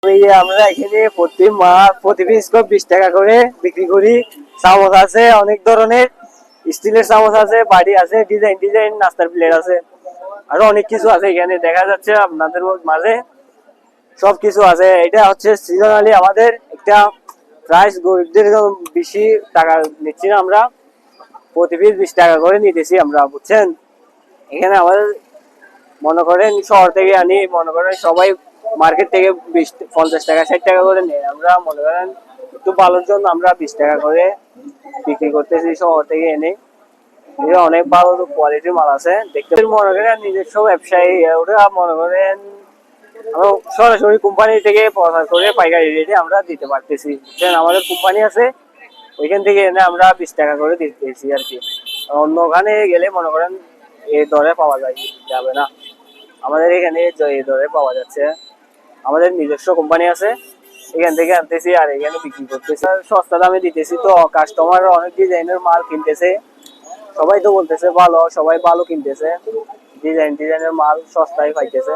আমরা এখানে প্রতি পিস 20 টাকা করে বিক্রি করি। চামচ আছে অনেক ধরনের, স্টিলের চামচ আছে, বাড়ি আছে, ডিজাইন ডিজাইন নাস্তার প্লেট আছে, আরো অনেক কিছু আছে এখানে দেখা যাচ্ছে আপনাদের মাঝে সবকিছু আছে। এটা হচ্ছে সিজনালি আমাদের একটা প্রাইস, গরিবদের বেশি টাকা নিচ্ছি না আমরা, প্রতি পিস 20 টাকা করে নিতেছি আমরা, বুঝছেন। এখানে আমাদের মনে করেন শহর থেকে আনি, মনে করেন সবাই মার্কেট থেকে 50 টাকা 60 টাকা করে নেয়, আমরা মনে করেন একটু ভালোর জন্য আমরা 20 টাকা করে বিক্রি করতেছি শহর থেকে এনে। এটা অনেক ভালো কোয়ালিটির মাল আছে দেখতে, মনে করেন নিজস্ব ব্যবসায়ী ওরা মনে করেন আমরা সরাসরি কোম্পানি থেকে প্রচার করে পাইকারি রেটে আমরা দিতে পারতেছি। আমাদের কোম্পানি আছে, ওইখান থেকে এনে আমরা 20 টাকা করে দিতেছি আর কি। অন্য ওখানে গেলে মনে করেন এই দরে পাওয়া যাবে না, আমাদের এখানে এই দরে পাওয়া যাচ্ছে। আমাদের নিজস্ব কোম্পানি আছে, এখান থেকে আনতেছি আর এখানে বিক্রি করতেছি, সস্তা দামে দিতেছি। তো কাস্টমার অনেক ডিজাইনের মাল কিনতেছে, সবাই তো বলতেছে ভালো, সবাই ভালো কিনতেছে, ডিজাইনের মাল সস্তায় পাইতেছে।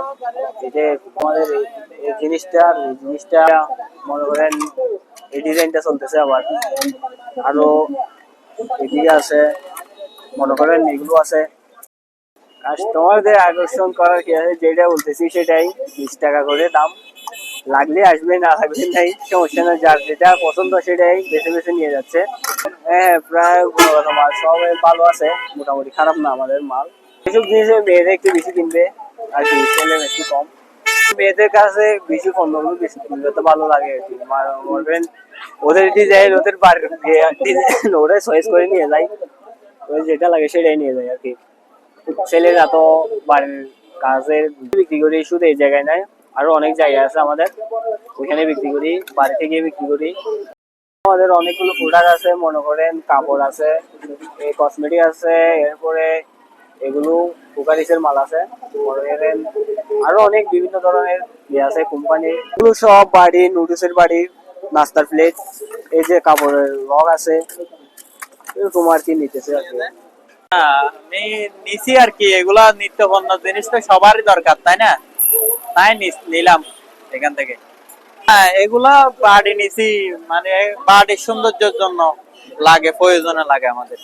এই যে আমাদের এই জিনিসটা মনে করেন এই ডিজাইনটা চলতেছে, আবার আরো এদিকে আছে মনে করেন এগুলো আছে। কাস্টমারদের আকর্ষণ করার কি আছে, যেটা বলতেছি সেটাই, 20 টাকা করে দাম, লাগলে আসবে, না লাগলে নাই, সমস্যা না, যার যেটা পছন্দ সেটাই বেছে বেছে নিয়ে যাচ্ছে। হ্যাঁ, প্রায় গুণগত মাল সব ভালো আছে, মোটামুটি খারাপ না আমাদের মাল। এসব জিনিসে মেয়েদের একটু বেশি কিনবে আর কি, ছেলের একটু কম। মেয়েদের কাছে বেশি পণ্যগুলো বেশি কিনলে তো ভালো লাগে আর কি, বলবেন ওদের ডিজাইন, ওদের ডিজাইন ওরা চয়েস করে নিয়ে যায়, ওদের যেটা লাগে সেটাই নিয়ে যায় আর কি। ছেলেরা তো বাড়ির কাজের বিক্রি করি শুধু এই জায়গায় নাই, আরো অনেক জায়গা আছে আমাদের, ওইখানে বিক্রি করি, বাড়ি থেকে বিক্রি করি। আমাদের অনেকগুলো প্রোডাক্ট আছে, মনে করেন কাপড় আছে, এই কসমেটিক আছে, এরপরে এগুলো কুকারিসের মাল আছে, মনে করেন আরো অনেক বিভিন্ন ধরনের ইয়ে আছে কোম্পানি, এগুলো সব বাড়ি, নুডলসের বাড়ি, নাস্তার প্লেট, এই যে কাপড়ের রগ আছে, এরকম আর কি নিতেছে আর কি। আমি নিছি আর কি, এগুলা নিত্য পণ্য জিনিস তো সবারই দরকার, তাই না? তাই নিলাম এখান থেকে। হ্যাঁ, এগুলা বাড়ি নিছি, মানে বাড়ির সৌন্দর্যের জন্য লাগে, প্রয়োজনে লাগে আমাদের।